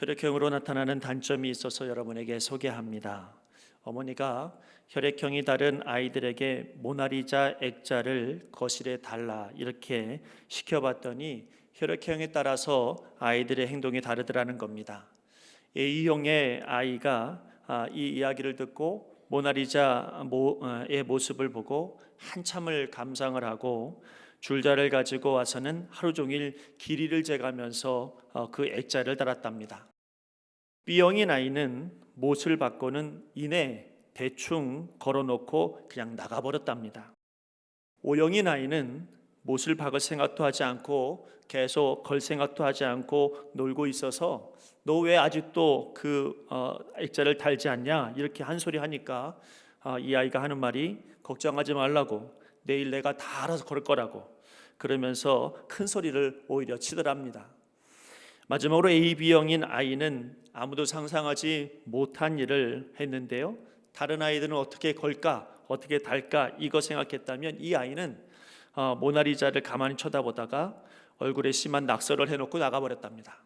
혈액형으로 나타나는 단점이 있어서 여러분에게 소개합니다. 어머니가 혈액형이 다른 아이들에게 모나리자 액자를 거실에 달라 이렇게 시켜봤더니 혈액형에 따라서 아이들의 행동이 다르더라는 겁니다. A형의 아이가 이 이야기를 듣고 모나리자의 모습을 보고 한참을 감상을 하고 줄자를 가지고 와서는 하루 종일 길이를 재가면서 그 액자를 달았답니다. B형인 아이는 못을 받고는 이내 대충 걸어놓고 그냥 나가버렸답니다. O형인 아이는 못을 박을 생각도 하지 않고 계속 걸 생각도 하지 않고 놀고 있어서 너 왜 아직도 그 액자를 달지 않냐 이렇게 한 소리 하니까 이 아이가 하는 말이 걱정하지 말라고, 내일 내가 다 알아서 걸 거라고 그러면서 큰 소리를 오히려 치더랍니다. 마지막으로 AB형인 아이는 아무도 상상하지 못한 일을 했는데요, 다른 아이들은 어떻게 걸까 어떻게 달까 이거 생각했다면 이 아이는 모나리자를 가만히 쳐다보다가 얼굴에 심한 낙서를 해놓고 나가버렸답니다.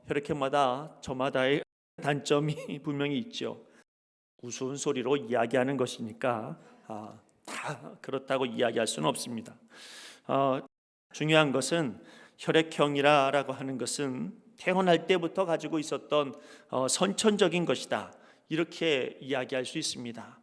혈액형마다 저마다의 단점이 분명히 있죠. 우스운 소리로 이야기하는 것이니까 다 그렇다고 이야기할 수는 없습니다. 중요한 것은 혈액형이라고 하는 것은 태어날 때부터 가지고 있었던 선천적인 것이다 이렇게 이야기할 수 있습니다.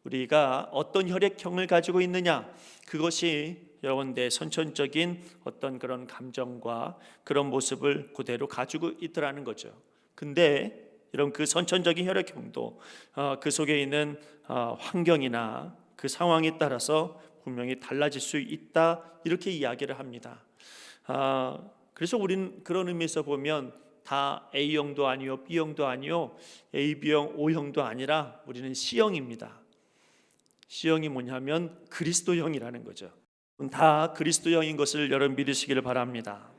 우리가 어떤 혈액형을 가지고 있느냐, 그것이 여러분 내 선천적인 어떤 그런 감정과 그런 모습을 그대로 가지고 있더라는 거죠. 근데 이런 그 선천적인 혈액형도 그 속에 있는 환경이나 그 상황에 따라서 분명히 달라질 수 있다 이렇게 이야기를 합니다. 그래서 우리는 그런 의미에서 보면 다 A형도 아니요 B형도 아니요 AB형 O형도 아니라 우리는 C형입니다. C형이 뭐냐면 그리스도형이라는 거죠. 다 그리스도형인 것을 여러분 믿으시기를 바랍니다.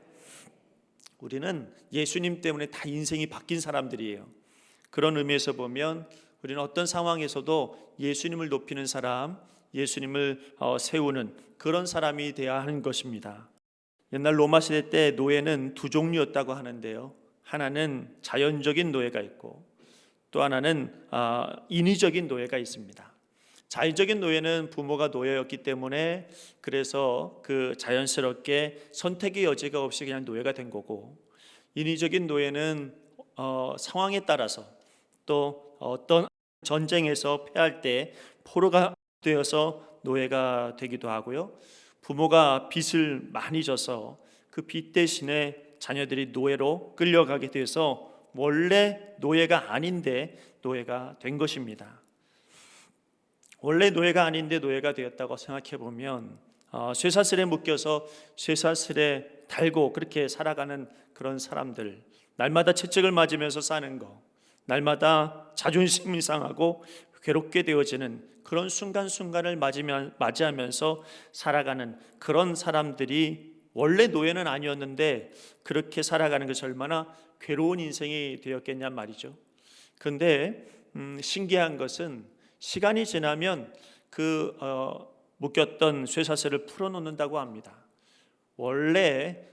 우리는 예수님 때문에 다 인생이 바뀐 사람들이에요. 그런 의미에서 보면 우리는 어떤 상황에서도 예수님을 높이는 사람, 예수님을 세우는 그런 사람이 되어야 하는 것입니다. 옛날 로마 시대 때 노예는 두 종류였다고 하는데요, 하나는 자연적인 노예가 있고 또 하나는 인위적인 노예가 있습니다. 자연적인 노예는 부모가 노예였기 때문에 그래서 그 자연스럽게 선택의 여지가 없이 그냥 노예가 된 거고, 인위적인 노예는 상황에 따라서 또 어떤 전쟁에서 패할 때 포로가 되어서 노예가 되기도 하고요, 부모가 빚을 많이 져서 그 빚 대신에 자녀들이 노예로 끌려가게 돼서 원래 노예가 아닌데 노예가 된 것입니다. 원래 노예가 아닌데 노예가 되었다고 생각해 보면 쇠사슬에 묶여서 쇠사슬에 달고 그렇게 살아가는 그런 사람들, 날마다 채찍을 맞으면서 사는 거, 날마다 자존심이 상하고 괴롭게 되어지는 그런 순간순간을 맞이하면서 살아가는 그런 사람들이 원래 노예는 아니었는데 그렇게 살아가는 것이 얼마나 괴로운 인생이 되었겠냔 말이죠. 그런데 신기한 것은 시간이 지나면 그 묶였던 쇠사슬을 풀어놓는다고 합니다. 원래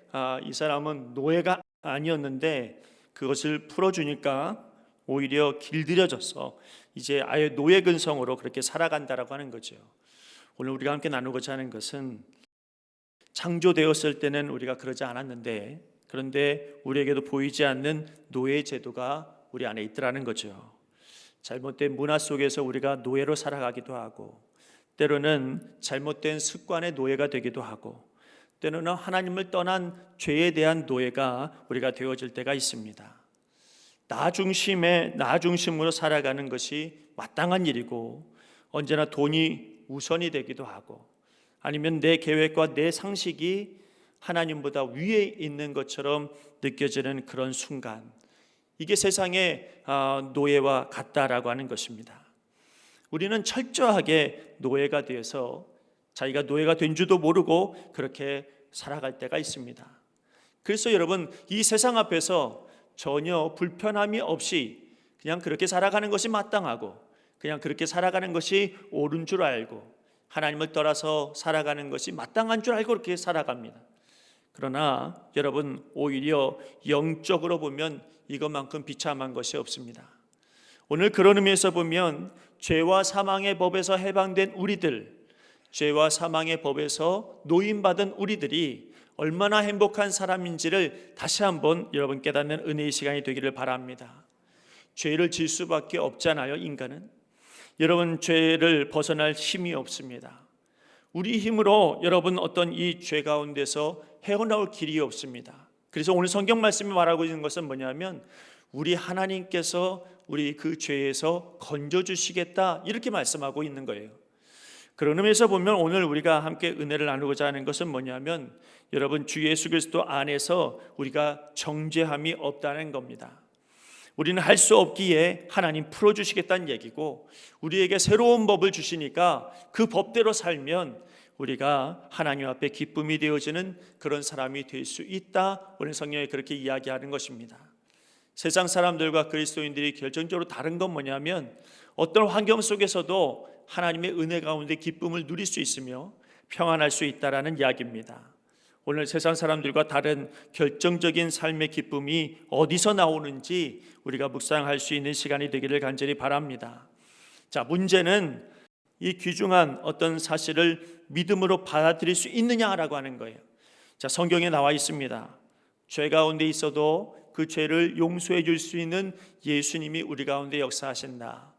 이 사람은 노예가 아니었는데 그것을 풀어주니까 오히려 길들여져서 이제 아예 노예 근성으로 그렇게 살아간다라고 하는 거죠. 오늘 우리가 함께 나누고자 하는 것은 창조되었을 때는 우리가 그러지 않았는데 그런데 우리에게도 보이지 않는 노예 제도가 우리 안에 있더라는 거죠. 잘못된 문화 속에서 우리가 노예로 살아가기도 하고, 때로는 잘못된 습관의 노예가 되기도 하고, 때로는 하나님을 떠난 죄에 대한 노예가 우리가 되어질 때가 있습니다. 나 중심으로 살아가는 것이 마땅한 일이고 언제나 돈이 우선이 되기도 하고, 아니면 내 계획과 내 상식이 하나님보다 위에 있는 것처럼 느껴지는 그런 순간, 이게 세상의 노예와 같다라고 하는 것입니다. 우리는 철저하게 노예가 되어서 자기가 노예가 된 줄도 모르고 그렇게 살아갈 때가 있습니다. 그래서 여러분, 이 세상 앞에서 전혀 불편함이 없이 그냥 그렇게 살아가는 것이 마땅하고 그냥 그렇게 살아가는 것이 옳은 줄 알고 하나님을 떠나서 살아가는 것이 마땅한 줄 알고 그렇게 살아갑니다. 그러나 여러분, 오히려 영적으로 보면 이것만큼 비참한 것이 없습니다. 오늘 그런 의미에서 보면 죄와 사망의 법에서 해방된 우리들, 죄와 사망의 법에서 노임받은 우리들이 얼마나 행복한 사람인지를 다시 한번 여러분 깨닫는 은혜의 시간이 되기를 바랍니다. 죄를 질 수밖에 없잖아요, 인간은. 여러분, 죄를 벗어날 힘이 없습니다. 우리 힘으로 여러분 어떤 이 죄 가운데서 헤어나올 길이 없습니다. 그래서 오늘 성경 말씀이 말하고 있는 것은 뭐냐면 우리 하나님께서 우리 그 죄에서 건져주시겠다, 이렇게 말씀하고 있는 거예요. 그런 의미에서 보면 오늘 우리가 함께 은혜를 나누고자 하는 것은 뭐냐면 여러분, 주 예수 그리스도 안에서 우리가 정죄함이 없다는 겁니다. 우리는 할 수 없기에 하나님 풀어주시겠다는 얘기고, 우리에게 새로운 법을 주시니까 그 법대로 살면 우리가 하나님 앞에 기쁨이 되어지는 그런 사람이 될 수 있다. 오늘 성경에 그렇게 이야기하는 것입니다. 세상 사람들과 그리스도인들이 결정적으로 다른 건 뭐냐면 어떤 환경 속에서도 하나님의 은혜 가운데 기쁨을 누릴 수 있으며 평안할 수 있다라는 이야기입니다. 오늘 세상 사람들과 다른 결정적인 삶의 기쁨이 어디서 나오는지 우리가 묵상할 수 있는 시간이 되기를 간절히 바랍니다. 자, 문제는 이 귀중한 어떤 사실을 믿음으로 받아들일 수 있느냐라고 하는 거예요. 자, 성경에 나와 있습니다. 죄 가운데 있어도 그 죄를 용서해 줄 수 있는 예수님이 우리 가운데 역사하신다.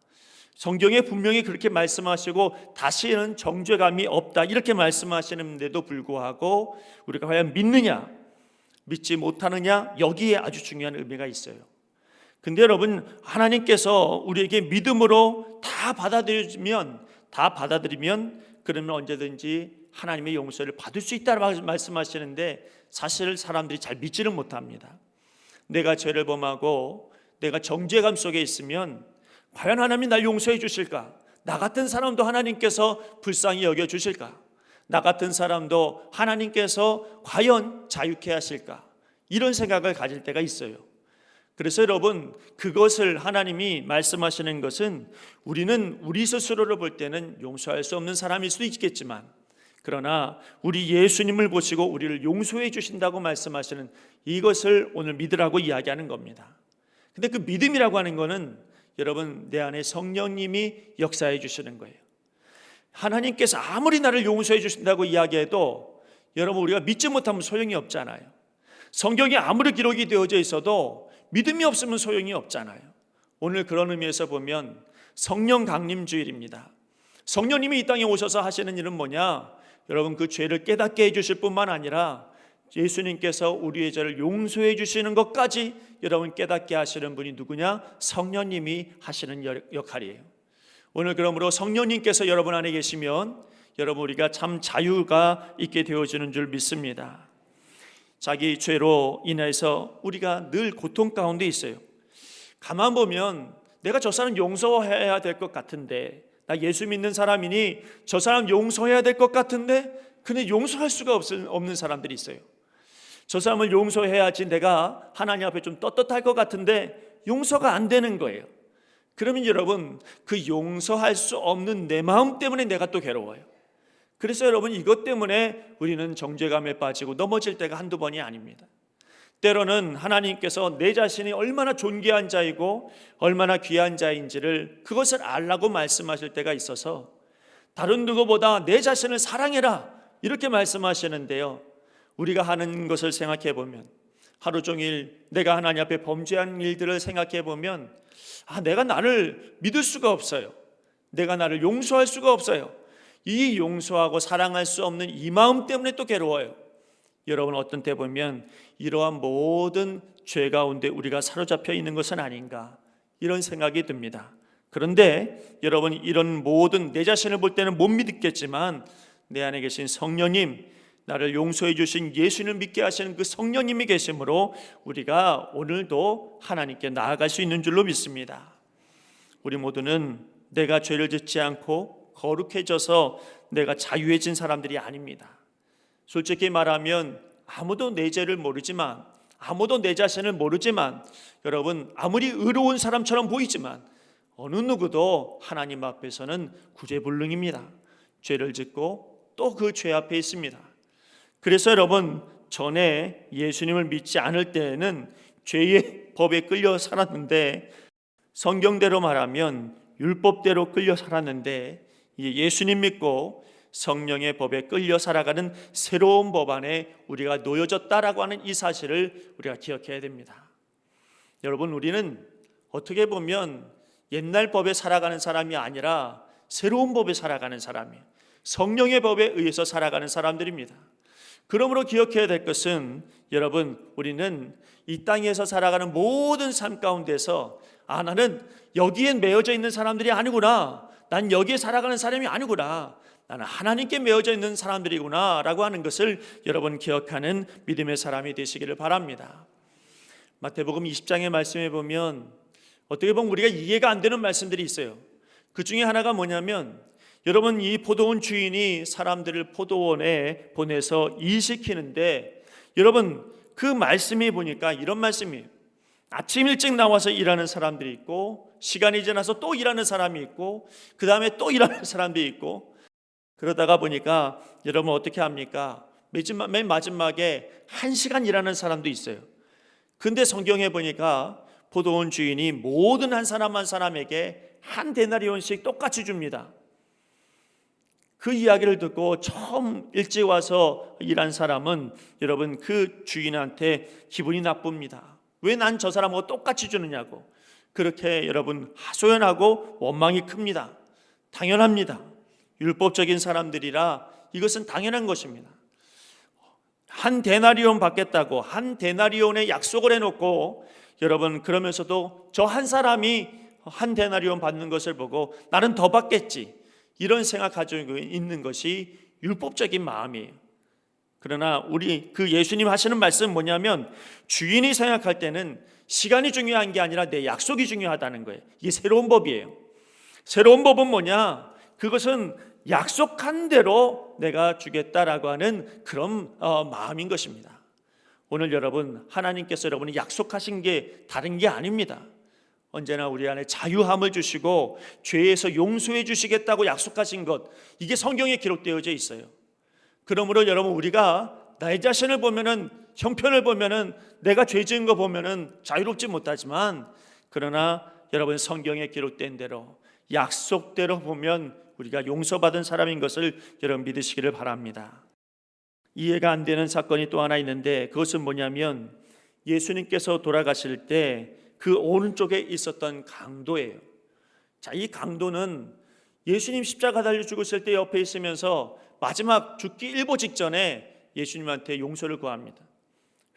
성경에 분명히 그렇게 말씀하시고 다시는 정죄감이 없다, 이렇게 말씀하시는데도 불구하고 우리가 과연 믿느냐 믿지 못하느냐, 여기에 아주 중요한 의미가 있어요. 근데 여러분, 하나님께서 우리에게 믿음으로 다 받아들이면 그러면 언제든지 하나님의 용서를 받을 수 있다고 말씀하시는데 사실 사람들이 잘 믿지는 못합니다. 내가 죄를 범하고 내가 정죄감 속에 있으면 과연 하나님이 날 용서해 주실까? 나 같은 사람도 하나님께서 불쌍히 여겨 주실까? 나 같은 사람도 하나님께서 과연 자유케 하실까? 이런 생각을 가질 때가 있어요. 그래서 여러분, 그것을 하나님이 말씀하시는 것은 우리는 우리 스스로를 볼 때는 용서할 수 없는 사람일 수도 있겠지만, 그러나 우리 예수님을 보시고 우리를 용서해 주신다고 말씀하시는 이것을 오늘 믿으라고 이야기하는 겁니다. 근데 그 믿음이라고 하는 거는 여러분, 내 안에 성령님이 역사해 주시는 거예요. 하나님께서 아무리 나를 용서해 주신다고 이야기해도 여러분, 우리가 믿지 못하면 소용이 없잖아요. 성경에 아무리 기록이 되어져 있어도 믿음이 없으면 소용이 없잖아요. 오늘 그런 의미에서 보면 성령 강림 주일입니다. 성령님이 이 땅에 오셔서 하시는 일은 뭐냐? 여러분, 그 죄를 깨닫게 해주실 뿐만 아니라 예수님께서 우리의 죄를 용서해 주시는 것까지 여러분 깨닫게 하시는 분이 누구냐? 성령님이 하시는 역할이에요. 오늘 그러므로 성령님께서 여러분 안에 계시면 여러분, 우리가 참 자유가 있게 되어지는 줄 믿습니다. 자기 죄로 인해서 우리가 늘 고통 가운데 있어요. 가만 보면 내가 저 사람 용서해야 될 것 같은데, 나 예수 믿는 사람이니 저 사람 용서해야 될 것 같은데 근데 용서할 수가 없는 사람들이 있어요. 저 사람을 용서해야지 내가 하나님 앞에 좀 떳떳할 것 같은데 용서가 안 되는 거예요. 그러면 여러분, 그 용서할 수 없는 내 마음 때문에 내가 또 괴로워요. 그래서 여러분, 이것 때문에 우리는 정죄감에 빠지고 넘어질 때가 한두 번이 아닙니다. 때로는 하나님께서 내 자신이 얼마나 존귀한 자이고 얼마나 귀한 자인지를 그것을 알라고 말씀하실 때가 있어서 다른 누구보다 내 자신을 사랑해라, 이렇게 말씀하시는데요, 우리가 하는 것을 생각해 보면, 하루 종일 내가 하나님 앞에 범죄한 일들을 생각해 보면 내가 나를 믿을 수가 없어요. 내가 나를 용서할 수가 없어요. 이 용서하고 사랑할 수 없는 이 마음 때문에 또 괴로워요. 여러분, 어떤 때 보면 이러한 모든 죄 가운데 우리가 사로잡혀 있는 것은 아닌가, 이런 생각이 듭니다. 그런데 여러분, 이런 모든 내 자신을 볼 때는 못 믿겠지만 내 안에 계신 성령님, 나를 용서해 주신 예수님을 믿게 하시는 그 성령님이 계심으로 우리가 오늘도 하나님께 나아갈 수 있는 줄로 믿습니다. 우리 모두는 내가 죄를 짓지 않고 거룩해져서 내가 자유해진 사람들이 아닙니다. 솔직히 말하면 아무도 내 죄를 모르지만, 아무도 내 자신을 모르지만, 여러분, 아무리 의로운 사람처럼 보이지만 어느 누구도 하나님 앞에서는 구제불능입니다. 죄를 짓고 또 그 죄 앞에 있습니다. 그래서 여러분, 전에 예수님을 믿지 않을 때에는 죄의 법에 끌려 살았는데, 성경대로 말하면 율법대로 끌려 살았는데, 예수님 믿고 성령의 법에 끌려 살아가는 새로운 법 안에 우리가 놓여졌다라고 하는 이 사실을 우리가 기억해야 됩니다. 여러분, 우리는 어떻게 보면 옛날 법에 살아가는 사람이 아니라 새로운 법에 살아가는 사람이에요. 성령의 법에 의해서 살아가는 사람들입니다. 그러므로 기억해야 될 것은, 여러분, 우리는 이 땅에서 살아가는 모든 삶 가운데서 나는 여기에 매여져 있는 사람들이 아니구나, 난 여기에 살아가는 사람이 아니구나, 나는 하나님께 매여져 있는 사람들이구나 라고 하는 것을 여러분 기억하는 믿음의 사람이 되시기를 바랍니다. 마태복음 20장의 말씀에 보면 어떻게 보면 우리가 이해가 안 되는 말씀들이 있어요. 그 중에 하나가 뭐냐면, 여러분, 이 포도원 주인이 사람들을 포도원에 보내서 일시키는데, 여러분, 그 말씀이 보니까 이런 말씀이에요. 아침 일찍 나와서 일하는 사람들이 있고, 시간이 지나서 또 일하는 사람이 있고, 그 다음에 또 일하는 사람들이 있고, 그러다가 보니까 여러분 어떻게 합니까? 맨 마지막에 1시간 일하는 사람도 있어요. 근데 성경에 보니까 포도원 주인이 모든 한 사람 한 사람에게 한 데나리온씩 똑같이 줍니다. 그 이야기를 듣고 처음 일찍 와서 일한 사람은 여러분 그 주인한테 기분이 나쁩니다. 왜 난 저 사람하고 똑같이 주느냐고. 그렇게 여러분 하소연하고 원망이 큽니다. 당연합니다. 율법적인 사람들이라 이것은 당연한 것입니다. 한 데나리온 받겠다고 한 데나리온의 약속을 해놓고, 여러분 그러면서도 저 한 사람이 한 데나리온 받는 것을 보고 나는 더 받겠지, 이런 생각 가지고 있는 것이 율법적인 마음이에요. 그러나 우리 그 예수님 하시는 말씀은 뭐냐면, 주인이 생각할 때는 시간이 중요한 게 아니라 내 약속이 중요하다는 거예요. 이게 새로운 법이에요. 새로운 법은 뭐냐? 그것은 약속한 대로 내가 주겠다라고 하는 그런 마음인 것입니다. 오늘 여러분, 하나님께서 여러분이 약속하신 게 다른 게 아닙니다. 언제나 우리 안에 자유함을 주시고 죄에서 용서해 주시겠다고 약속하신 것, 이게 성경에 기록되어져 있어요. 그러므로 여러분, 우리가 나의 자신을 보면은, 형편을 보면은, 내가 죄 지은 거 보면은 자유롭지 못하지만, 그러나 여러분 성경에 기록된 대로 약속대로 보면 우리가 용서받은 사람인 것을 여러분 믿으시기를 바랍니다. 이해가 안 되는 사건이 또 하나 있는데, 그것은 뭐냐면 예수님께서 돌아가실 때 그 오른쪽에 있었던 강도예요. 자, 이 강도는 예수님 십자가 달려 죽으실 때 옆에 있으면서 마지막 죽기 일보 직전에 예수님한테 용서를 구합니다.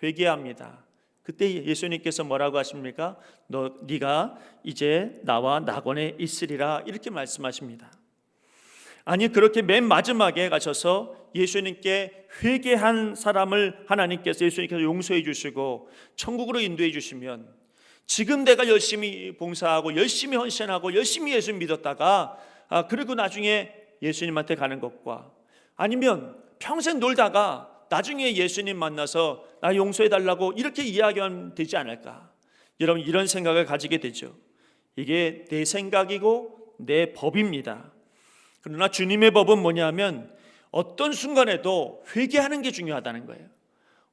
회개합니다. 그때 예수님께서 뭐라고 하십니까? 네가 이제 나와 낙원에 있으리라, 이렇게 말씀하십니다. 아니, 그렇게 맨 마지막에 가셔서 예수님께 회개한 사람을 하나님께서, 예수님께서 용서해 주시고 천국으로 인도해 주시면, 지금 내가 열심히 봉사하고 열심히 헌신하고 열심히 예수 믿었다가 그리고 나중에 예수님한테 가는 것과, 아니면 평생 놀다가 나중에 예수님 만나서 나 용서해 달라고 이렇게 이야기하면 되지 않을까? 여러분, 이런 생각을 가지게 되죠. 이게 내 생각이고 내 법입니다. 그러나 주님의 법은 뭐냐면 어떤 순간에도 회개하는 게 중요하다는 거예요.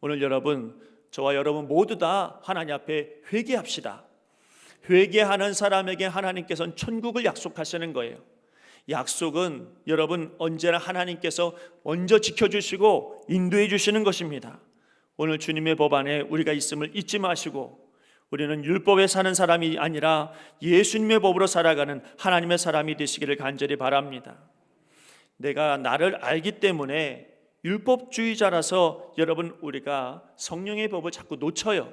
오늘 여러분, 저와 여러분 모두 다 하나님 앞에 회개합시다. 회개하는 사람에게 하나님께서는 천국을 약속하시는 거예요. 약속은 여러분 언제나 하나님께서 먼저 지켜주시고 인도해 주시는 것입니다. 오늘 주님의 법 안에 우리가 있음을 잊지 마시고, 우리는 율법에 사는 사람이 아니라 예수님의 법으로 살아가는 하나님의 사람이 되시기를 간절히 바랍니다. 내가 나를 알기 때문에 율법주의자라서 여러분 우리가 성령의 법을 자꾸 놓쳐요.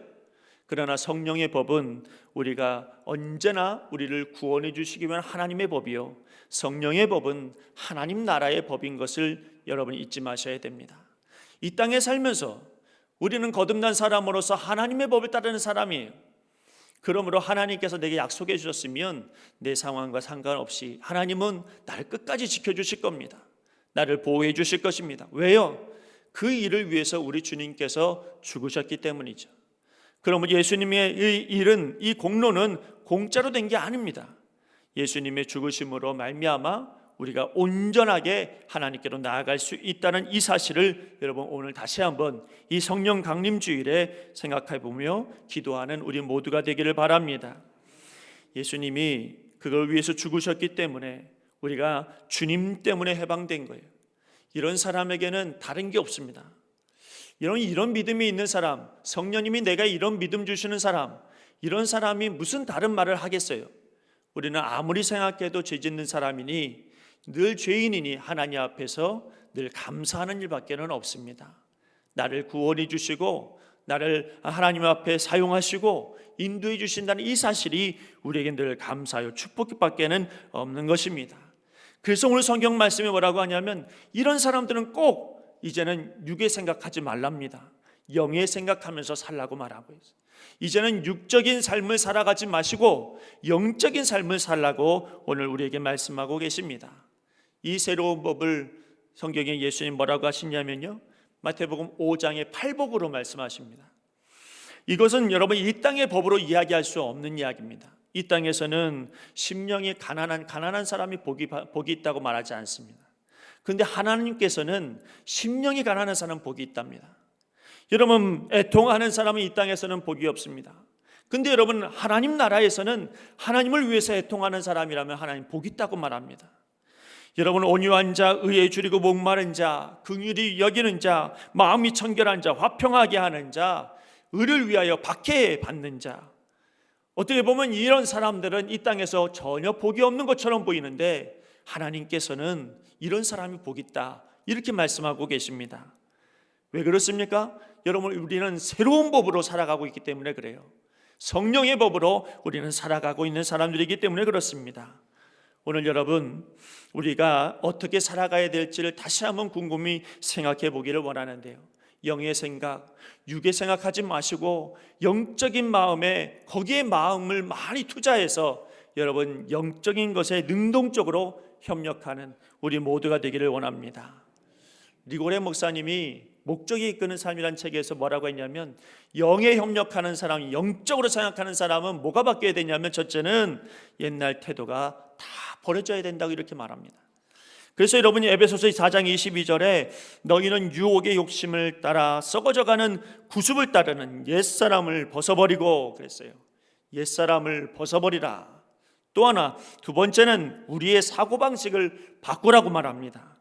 그러나 성령의 법은 우리가 언제나 우리를 구원해 주시기 위한 하나님의 법이요, 성령의 법은 하나님 나라의 법인 것을 여러분이 잊지 마셔야 됩니다. 이 땅에 살면서 우리는 거듭난 사람으로서 하나님의 법을 따르는 사람이에요. 그러므로 하나님께서 내게 약속해 주셨으면 내 상황과 상관없이 하나님은 나를 끝까지 지켜주실 겁니다. 나를 보호해 주실 것입니다. 왜요? 그 일을 위해서 우리 주님께서 죽으셨기 때문이죠. 그러면 예수님의 이 일은, 이 공로는 공짜로 된 게 아닙니다. 예수님의 죽으심으로 말미암아 우리가 온전하게 하나님께로 나아갈 수 있다는 이 사실을 여러분 오늘 다시 한번 이 성령 강림 주일에 생각해 보며 기도하는 우리 모두가 되기를 바랍니다. 예수님이 그걸 위해서 죽으셨기 때문에 우리가 주님 때문에 해방된 거예요. 이런 사람에게는 다른 게 없습니다. 이런 믿음이 있는 사람, 성령님이 내가 이런 믿음 주시는 사람, 이런 사람이 무슨 다른 말을 하겠어요? 우리는 아무리 생각해도 죄 짓는 사람이니 늘 죄인이니 하나님 앞에서 늘 감사하는 일밖에는 없습니다. 나를 구원해 주시고 나를 하나님 앞에 사용하시고 인도해 주신다는 이 사실이 우리에게 늘 감사요 축복밖에는 없는 것입니다. 그래서 오늘 성경 말씀이 뭐라고 하냐면 이런 사람들은 꼭 이제는 육의 생각하지 말랍니다. 영의 생각하면서 살라고 말하고 있어요. 이제는 육적인 삶을 살아가지 마시고 영적인 삶을 살라고 오늘 우리에게 말씀하고 계십니다. 이 새로운 법을 성경에 예수님 뭐라고 하시냐면요, 마태복음 5장의 8복으로 말씀하십니다. 이것은 여러분 이 땅의 법으로 이야기할 수 없는 이야기입니다. 이 땅에서는 심령이 가난한 사람이 복이 있다고 말하지 않습니다. 그런데 하나님께서는 심령이 가난한 사람은 복이 있답니다. 여러분 애통하는 사람은 이 땅에서는 복이 없습니다. 그런데 여러분 하나님 나라에서는 하나님을 위해서 애통하는 사람이라면 하나님 복이 있다고 말합니다. 여러분 온유한 자, 의에 줄이고 목마른 자, 긍휼히 여기는 자, 마음이 청결한 자, 화평하게 하는 자, 의를 위하여 박해받는 자, 어떻게 보면 이런 사람들은 이 땅에서 전혀 복이 없는 것처럼 보이는데 하나님께서는 이런 사람이 복이 있다 이렇게 말씀하고 계십니다. 왜 그렇습니까? 여러분 우리는 새로운 법으로 살아가고 있기 때문에 그래요. 성령의 법으로 우리는 살아가고 있는 사람들이기 때문에 그렇습니다. 오늘 여러분 우리가 어떻게 살아가야 될지를 다시 한번 곰곰이 생각해 보기를 원하는데요, 영의 생각, 육의 생각하지 마시고 영적인 마음에 거기에 마음을 많이 투자해서 여러분 영적인 것에 능동적으로 협력하는 우리 모두가 되기를 원합니다. 리고레 목사님이 목적이 이끄는 삶이라는 책에서 뭐라고 했냐면 영에 협력하는 사람, 영적으로 생각하는 사람은 뭐가 바뀌어야 되냐면 첫째는 옛날 태도가 다 버려져야 된다고 이렇게 말합니다. 그래서 여러분이 에베소서 4장 22절에 너희는 유혹의 욕심을 따라 썩어져가는 구습을 따르는 옛사람을 벗어버리고 그랬어요. 옛사람을 벗어버리라. 또 하나 두 번째는 우리의 사고방식을 바꾸라고 말합니다.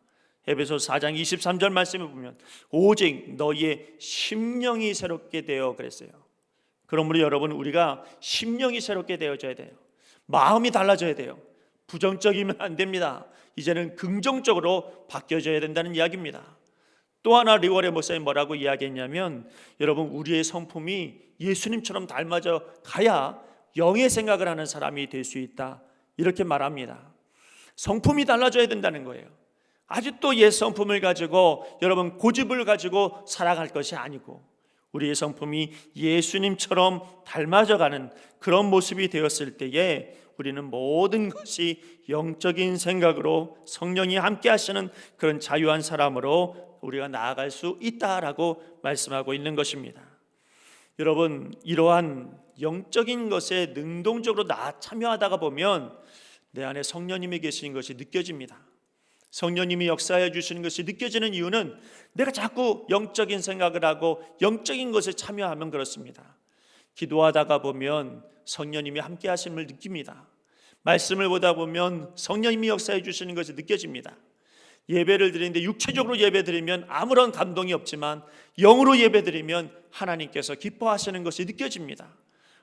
에베소서 4장 23절 말씀에 보면 오직 너희의 심령이 새롭게 되어 그랬어요. 그러므로 여러분 우리가 심령이 새롭게 되어져야 돼요. 마음이 달라져야 돼요. 부정적이면 안 됩니다. 이제는 긍정적으로 바뀌어져야 된다는 이야기입니다. 또 하나 리월의 목사님 뭐라고 이야기했냐면 여러분 우리의 성품이 예수님처럼 닮아져 가야 영의 생각을 하는 사람이 될 수 있다 이렇게 말합니다. 성품이 달라져야 된다는 거예요. 아직도 옛 성품을 가지고 여러분 고집을 가지고 살아갈 것이 아니고 우리의 성품이 예수님처럼 닮아져가는 그런 모습이 되었을 때에 우리는 모든 것이 영적인 생각으로 성령이 함께 하시는 그런 자유한 사람으로 우리가 나아갈 수 있다라고 말씀하고 있는 것입니다. 여러분 이러한 영적인 것에 능동적으로 참여하다가 보면 내 안에 성령님이 계시는 것이 느껴집니다. 성령님이 역사해 주시는 것이 느껴지는 이유는 내가 자꾸 영적인 생각을 하고 영적인 것에 참여하면 그렇습니다. 기도하다가 보면 성령님이 함께 하심을 느낍니다. 말씀을 보다 보면 성령님이 역사해 주시는 것이 느껴집니다. 예배를 드리는데 육체적으로 예배 드리면 아무런 감동이 없지만 영으로 예배 드리면 하나님께서 기뻐하시는 것이 느껴집니다.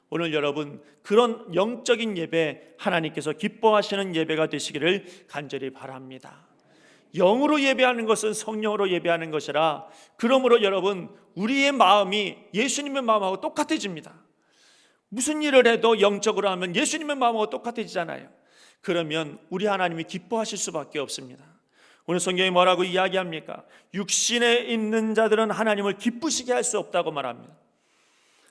오늘 여러분 그런 영적인 예배, 하나님께서 기뻐하시는 예배가 되시기를 간절히 바랍니다. 영으로 예배하는 것은 성령으로 예배하는 것이라, 그러므로 여러분 우리의 마음이 예수님의 마음하고 똑같아집니다. 무슨 일을 해도 영적으로 하면 예수님의 마음하고 똑같아지잖아요. 그러면 우리 하나님이 기뻐하실 수밖에 없습니다. 오늘 성경이 뭐라고 이야기합니까? 육신에 있는 자들은 하나님을 기쁘시게 할 수 없다고 말합니다.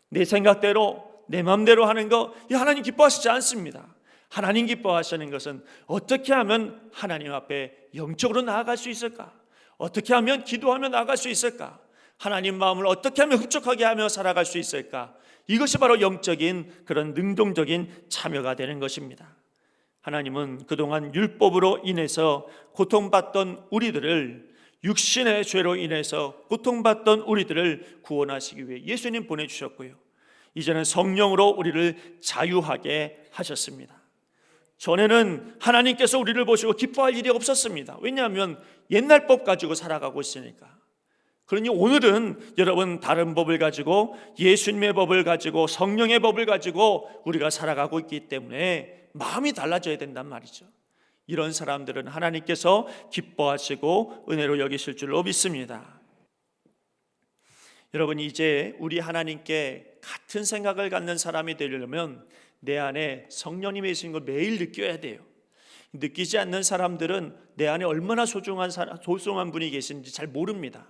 내 생각대로 내 마음대로 하는 거 하나님 기뻐하시지 않습니다. 하나님 기뻐하시는 것은 어떻게 하면 하나님 앞에 영적으로 나아갈 수 있을까? 어떻게 하면 기도하며 나아갈 수 있을까? 하나님 마음을 어떻게 하면 흡족하게 하며 살아갈 수 있을까? 이것이 바로 영적인 그런 능동적인 참여가 되는 것입니다. 하나님은 그동안 율법으로 인해서 고통받던 우리들을, 육신의 죄로 인해서 고통받던 우리들을 구원하시기 위해 예수님 보내주셨고요, 이제는 성령으로 우리를 자유하게 하셨습니다. 전에는 하나님께서 우리를 보시고 기뻐할 일이 없었습니다. 왜냐하면 옛날 법 가지고 살아가고 있으니까. 그러니 오늘은 여러분, 다른 법을 가지고, 예수님의 법을 가지고, 성령의 법을 가지고 우리가 살아가고 있기 때문에 마음이 달라져야 된단 말이죠. 이런 사람들은 하나님께서 기뻐하시고 은혜로 여기실 줄로 믿습니다. 여러분, 이제 우리 하나님께 같은 생각을 갖는 사람이 되려면 내 안에 성령님이 계신 걸 매일 느껴야 돼요. 느끼지 않는 사람들은 내 안에 얼마나 소중한 분이 계신지 잘 모릅니다.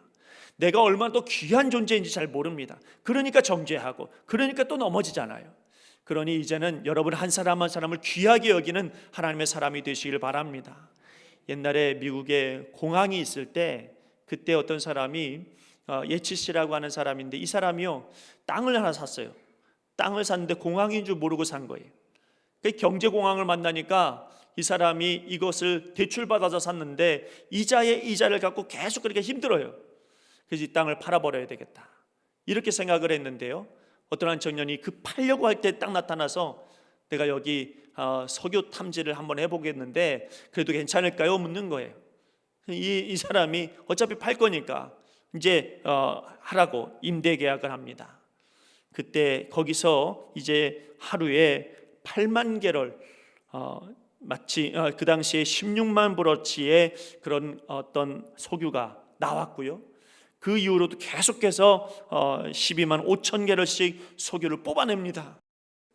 내가 얼마나 더 귀한 존재인지 잘 모릅니다. 그러니까 정죄하고, 그러니까 또 넘어지잖아요. 그러니 이제는 여러분 한 사람 한 사람을 귀하게 여기는 하나님의 사람이 되시길 바랍니다. 옛날에 미국에 공항이 있을 때, 그때 어떤 사람이 예치 씨라고 하는 사람인데, 이 사람이요, 땅을 하나 샀어요. 땅을 샀는데 공항인 줄 모르고 산 거예요. 경제공항을 만나니까 이 사람이 이것을 대출받아서 샀는데 이자에 이자를 갖고 계속 그렇게 힘들어요. 그래서 이 땅을 팔아버려야 되겠다, 이렇게 생각을 했는데요, 어떤 한 청년이 그 팔려고 할 때 딱 나타나서 내가 여기 석유 탐지를 한번 해보겠는데 그래도 괜찮을까요? 묻는 거예요. 이 사람이 어차피 팔 거니까 이제 하라고 임대 계약을 합니다. 그때 거기서 이제 하루에 8만 개럴, 마치 그 당시에 16만 브러치의 그런 어떤 석유가 나왔고요, 그 이후로도 계속해서 12만 5천 개럴씩 석유를 뽑아냅니다.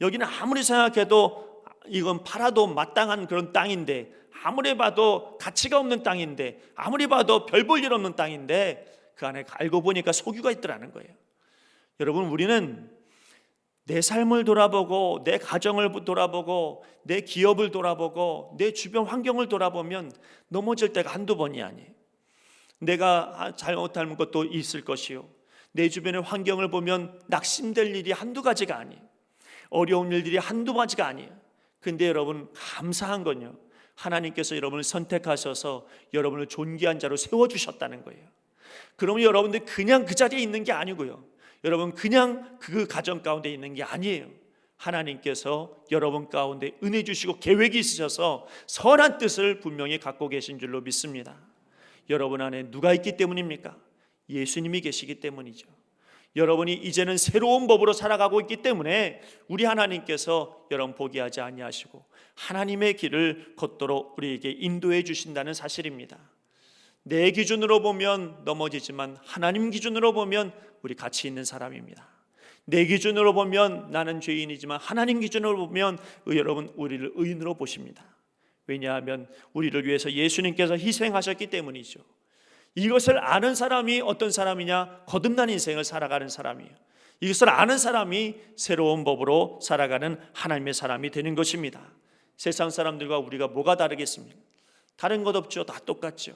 여기는 아무리 생각해도 이건 팔아도 마땅한 그런 땅인데, 아무리 봐도 가치가 없는 땅인데, 아무리 봐도 별 볼 일 없는 땅인데, 그 안에 알고 보니까 석유가 있더라는 거예요. 여러분, 우리는 내 삶을 돌아보고, 내 가정을 돌아보고, 내 기업을 돌아보고, 내 주변 환경을 돌아보면 넘어질 때가 한두 번이 아니에요. 내가 잘못한 것도 있을 것이요, 내 주변의 환경을 보면 낙심될 일이 한두 가지가 아니에요. 어려운 일들이 한두 가지가 아니에요. 근데 여러분, 감사한 건요, 하나님께서 여러분을 선택하셔서 여러분을 존귀한 자로 세워주셨다는 거예요. 그러면 여러분들 그냥 그 자리에 있는 게 아니고요, 여러분 그냥 그 가정 가운데 있는 게 아니에요. 하나님께서 여러분 가운데 은혜 주시고 계획이 있으셔서 선한 뜻을 분명히 갖고 계신 줄로 믿습니다. 여러분 안에 누가 있기 때문입니까? 예수님이 계시기 때문이죠. 여러분이 이제는 새로운 법으로 살아가고 있기 때문에 우리 하나님께서 여러분 포기하지 아니하시고 하나님의 길을 걷도록 우리에게 인도해 주신다는 사실입니다. 내 기준으로 보면 넘어지지만 하나님 기준으로 보면 우리 가치 있는 사람입니다. 내 기준으로 보면 나는 죄인이지만 하나님 기준으로 보면 여러분 우리를 의인으로 보십니다. 왜냐하면 우리를 위해서 예수님께서 희생하셨기 때문이죠. 이것을 아는 사람이 어떤 사람이냐? 거듭난 인생을 살아가는 사람이에요. 이것을 아는 사람이 새로운 법으로 살아가는 하나님의 사람이 되는 것입니다. 세상 사람들과 우리가 뭐가 다르겠습니까? 다른 것 없죠. 다 똑같죠.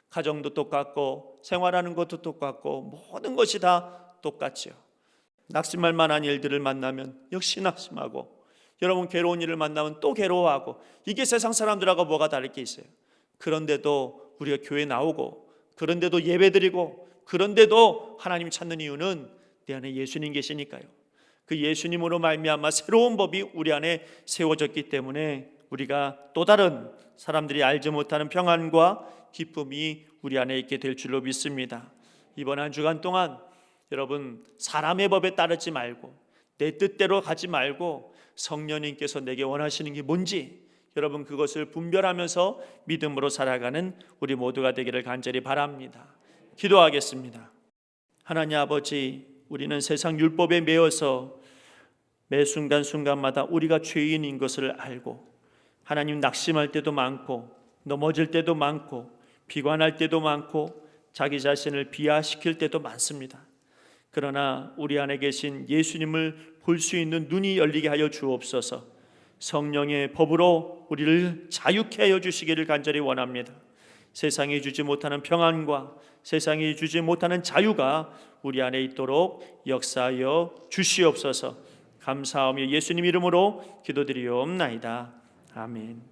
가정도 똑같고 생활하는 것도 똑같고 모든 것이 다 똑같죠. 낙심할 만한 일들을 만나면 역시 낙심하고, 여러분 괴로운 일을 만나면 또 괴로워하고, 이게 세상 사람들하고 뭐가 다를 게 있어요? 그런데도 우리가 교회 나오고, 그런데도 예배드리고, 그런데도 하나님 찾는 이유는 내 안에 예수님 계시니까요. 그 예수님으로 말미암아 새로운 법이 우리 안에 세워졌기 때문에 우리가 또 다른 사람들이 알지 못하는 평안과 기쁨이 우리 안에 있게 될 줄로 믿습니다. 이번 한 주간 동안 여러분 사람의 법에 따르지 말고 내 뜻대로 가지 말고 성령님께서 내게 원하시는 게 뭔지 여러분 그것을 분별하면서 믿음으로 살아가는 우리 모두가 되기를 간절히 바랍니다. 기도하겠습니다. 하나님 아버지, 우리는 세상 율법에 매여서 매 순간순간마다 우리가 죄인인 것을 알고, 하나님 낙심할 때도 많고 넘어질 때도 많고 비관할 때도 많고 자기 자신을 비하시킬 때도 많습니다. 그러나 우리 안에 계신 예수님을 볼 수 있는 눈이 열리게 하여 주옵소서. 성령의 법으로 우리를 자유케 하여 주시기를 간절히 원합니다. 세상이 주지 못하는 평안과 세상이 주지 못하는 자유가 우리 안에 있도록 역사하여 주시옵소서. 감사하며 예수님 이름으로 기도드리옵나이다. 아멘.